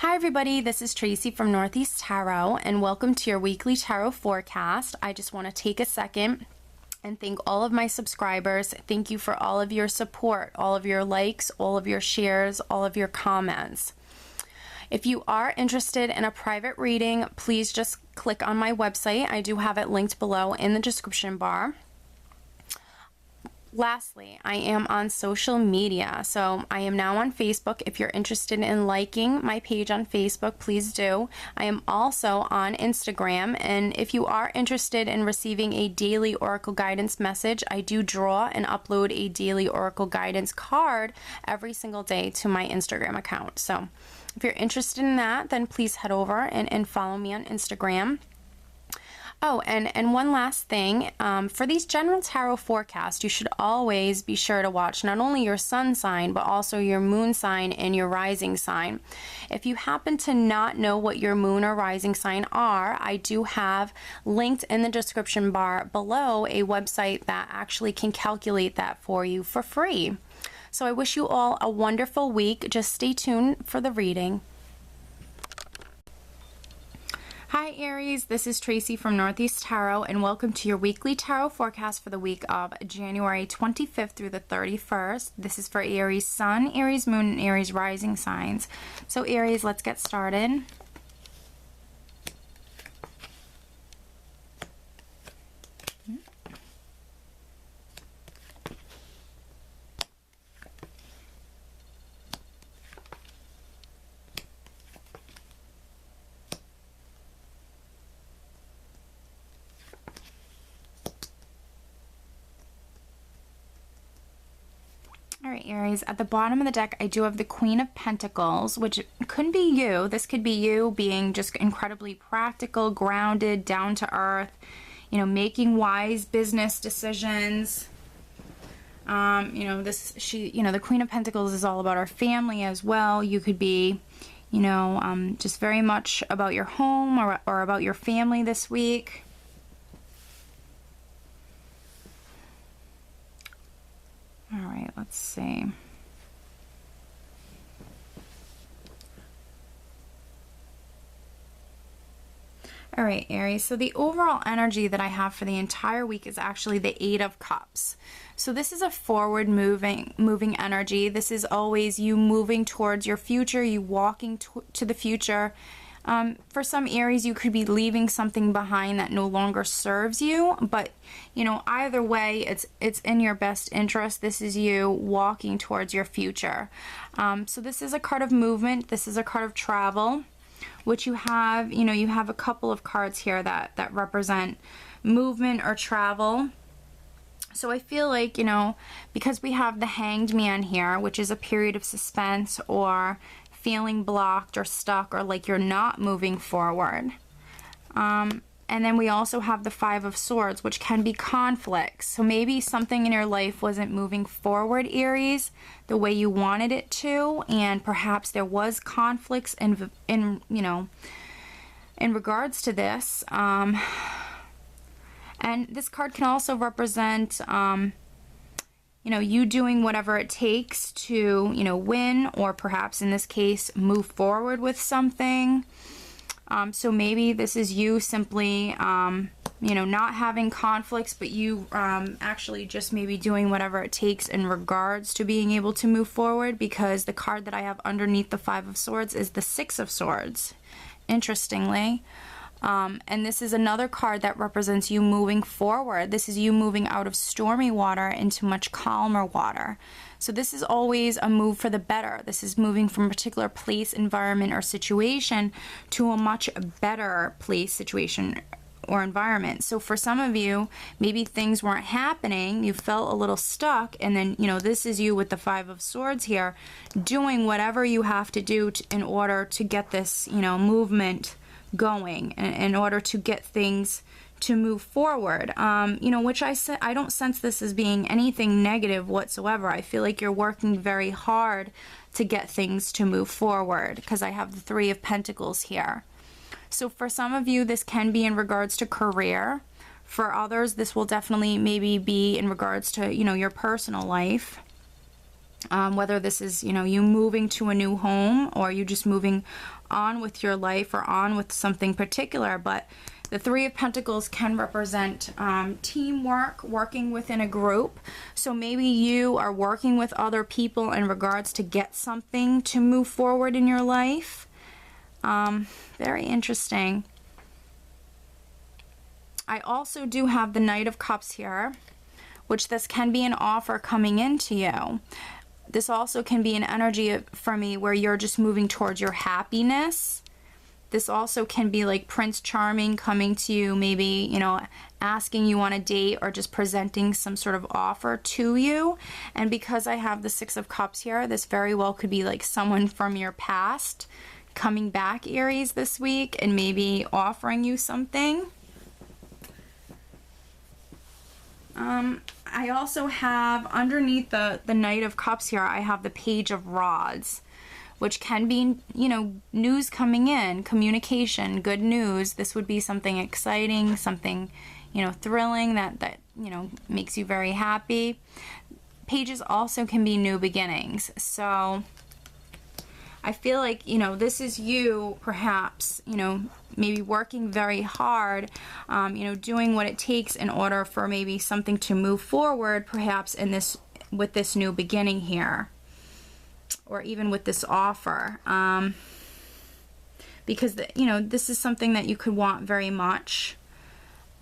Hi everybody, this is Tracy from Northeast Tarot and welcome to your weekly tarot forecast. I just want to take a second and thank all of my subscribers. Thank you for all of your support, all of your likes, all of your shares, all of your comments. If you are interested in a private reading, please just click on my website. I do have it linked below in the description bar. Lastly, I am on social media, so I am now on Facebook. If you're interested in liking my page on Facebook, please do. I am also on Instagram, and if you are interested in receiving a daily Oracle guidance message, I do draw and upload a daily Oracle guidance card every single day to my Instagram account. So if you're interested in that, then please head over and follow me on Instagram. Oh, and one last thing, for these general tarot forecasts, you should always be sure to watch not only your sun sign, but also your moon sign and your rising sign. If you happen to not know what your moon or rising sign are, I do have linked in the description bar below a website that actually can calculate that for you for free. So I wish you all a wonderful week. Just stay tuned for the reading. Hi Aries, this is Tracy from Northeast Tarot and welcome to your weekly tarot forecast for the week of January 25th through the 31st. This is for Aries Sun, Aries Moon, and Aries Rising signs. So Aries, let's get started. All right, Aries, at the bottom of the deck, I do have the Queen of Pentacles, which couldn't be you. This could be you being just incredibly practical, grounded, down to earth, you know, making wise business decisions. The Queen of Pentacles is all about our family as well. You could be, just very much about your home or about your family this week. All right, let's see. All right, Aries, so the overall energy that I have for the entire week is actually the Eight of Cups. So this is a forward moving energy. This is always you moving towards your future, you walking to the future. For some Aries, you could be leaving something behind that no longer serves you, but either way, it's in your best interest. This is you walking towards your future. So this is a card of movement. This is a card of travel, which you have, you have a couple of cards here that represent movement or travel. So I feel like, because we have the Hanged Man here, which is a period of suspense or feeling blocked or stuck or like you're not moving forward. And then we also have the Five of Swords, which can be conflicts. So maybe something in your life wasn't moving forward, Aries, the way you wanted it to, and perhaps there was conflicts in regards to this. And this card can also represent you doing whatever it takes to, win, or perhaps in this case, move forward with something. So maybe this is you simply, not having conflicts, but you actually just maybe doing whatever it takes in regards to being able to move forward, because the card that I have underneath the Five of Swords is the Six of Swords, interestingly. And this is another card that represents you moving forward. This is you moving out of stormy water into much calmer water. So this is always a move for the better. This is moving from a particular place, environment, or situation to a much better place, situation, or environment. So for some of you, maybe things weren't happening, you felt a little stuck, and then, this is you with the Five of Swords here, doing whatever you have to do in order to get this, movement going, in order to get things to move forward, which I don't sense this as being anything negative whatsoever. I feel like you're working very hard to get things to move forward, because I have the Three of Pentacles here. So for some of you, this can be in regards to career. For others, this will definitely maybe be in regards to, your personal life. Whether this is, you moving to a new home, or you just moving on with your life or on with something particular. But the Three of Pentacles can represent teamwork, working within a group. So maybe you are working with other people in regards to get something to move forward in your life. Very interesting. I also do have the Knight of Cups here, which this can be an offer coming into you. This also can be an energy for me where you're just moving towards your happiness. This also can be like Prince Charming coming to you, maybe, asking you on a date or just presenting some sort of offer to you. And because I have the Six of Cups here, this very well could be like someone from your past coming back, Aries, this week and maybe offering you something. I also have underneath the Knight of Cups here, I have the Page of Rods, which can be, news coming in, communication, good news. This would be something exciting, something, thrilling that makes you very happy. Pages also can be new beginnings. So I feel like, this is you perhaps, maybe working very hard, doing what it takes in order for maybe something to move forward, perhaps with this new beginning here, or even with this offer. Because, this is something that you could want very much.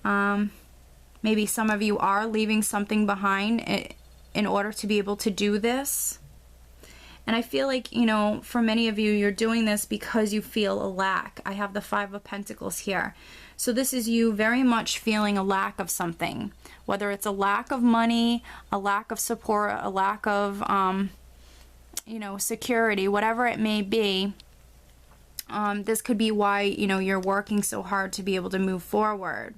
Maybe some of you are leaving something behind in order to be able to do this. And I feel like, for many of you, you're doing this because you feel a lack. I have the Five of Pentacles here. So this is you very much feeling a lack of something. Whether it's a lack of money, a lack of support, a lack of, security, whatever it may be. This could be why, you're working so hard to be able to move forward.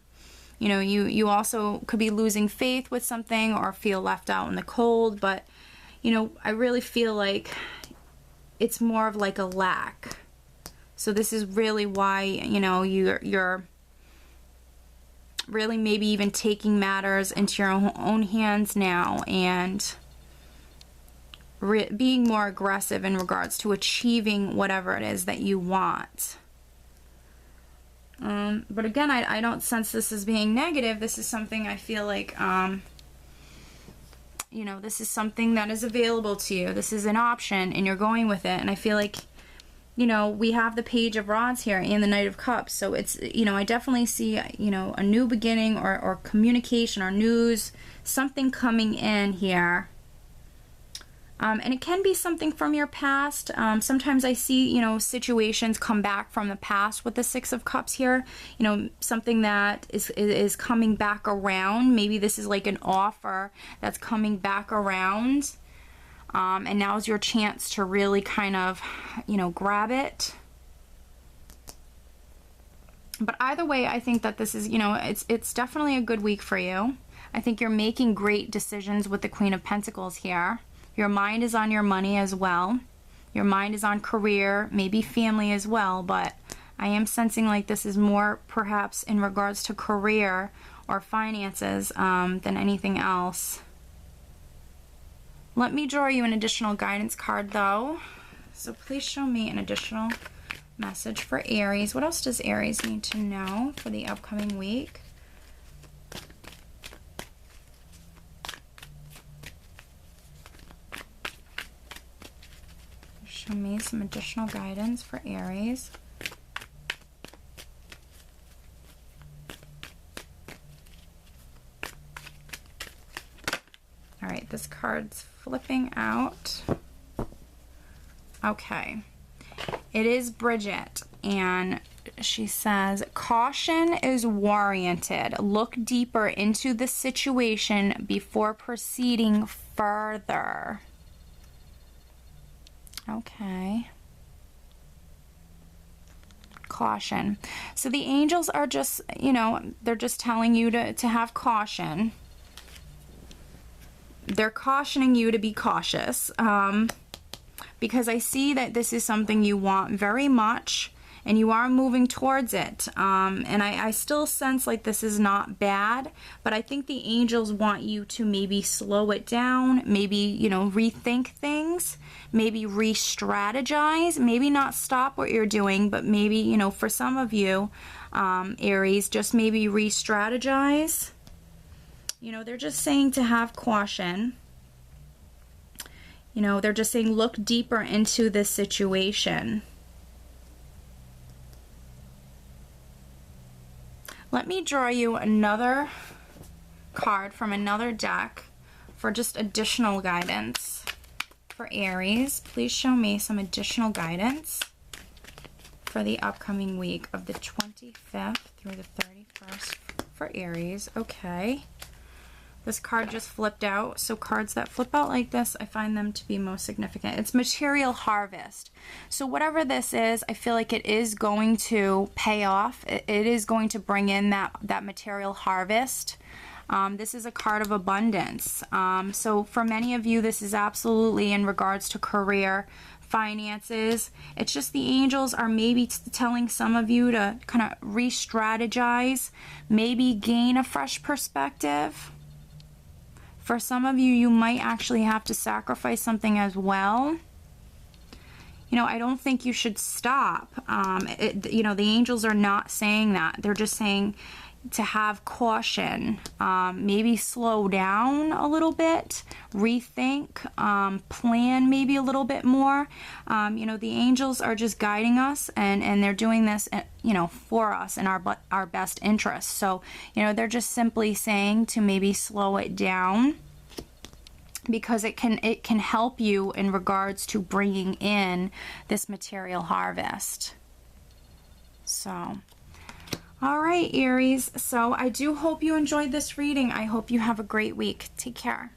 You also could be losing faith with something or feel left out in the cold, but I really feel like it's more of like a lack. So this is really why, you're really maybe even taking matters into your own hands now and being more aggressive in regards to achieving whatever it is that you want. But again, I don't sense this as being negative. This is something I feel like, this is something that is available to you. This is an option and you're going with it. And I feel like, we have the Page of Rods here and the Knight of Cups. So it's, I definitely see, a new beginning or communication or news, something coming in here. And it can be something from your past. Sometimes I see, situations come back from the past with the Six of Cups here. Something that is coming back around. Maybe this is like an offer that's coming back around. And now's your chance to really kind of, grab it. But either way, I think that this is, it's definitely a good week for you. I think you're making great decisions with the Queen of Pentacles here. Your mind is on your money as well. Your mind is on career, maybe family as well, but I am sensing like this is more perhaps in regards to career or finances than anything else. Let me draw you an additional guidance card though. So please show me an additional message for Aries. What else does Aries need to know for the upcoming week? Show me some additional guidance for Aries. All right, this card's flipping out. Okay. It is Bridget, and she says, caution is warranted. Look deeper into the situation before proceeding further. Okay. Caution. So the angels are just, they're just telling you to have caution. They're cautioning you to be cautious. Because I see that this is something you want very much. and you are moving towards it. And I still sense like this is not bad, but I think the angels want you to maybe slow it down, maybe, you know, rethink things, maybe re-strategize, maybe not stop what you're doing, but maybe, you know, for some of you, Aries, just maybe re-strategize. You know, they're just saying to have caution. You know, they're just saying look deeper into this situation. Let me draw you another card from another deck for just additional guidance for Aries. Please show me some additional guidance for the upcoming week of the 25th through the 31st for Aries. Okay. This card just flipped out. So cards that flip out like this, I find them to be most significant. It's material harvest. So whatever this is, I feel like it is going to pay off. It is going to bring in that material harvest. This is a card of abundance. So for many of you, this is absolutely in regards to career, finances. It's just the angels are maybe telling some of you to kind of re-strategize, maybe gain a fresh perspective. For some of you, you might actually have to sacrifice something as well. You know, I don't think you should stop. You know, the angels are not saying that. They're just saying to have caution, maybe slow down a little bit, rethink, plan maybe a little bit more. You know, the angels are just guiding us, and they're doing this, you know, for us in our best interest. So, you know, they're just simply saying to maybe slow it down, because it can help you in regards to bringing in this material harvest. So, all right, Aries. So I do hope you enjoyed this reading. I hope you have a great week. Take care.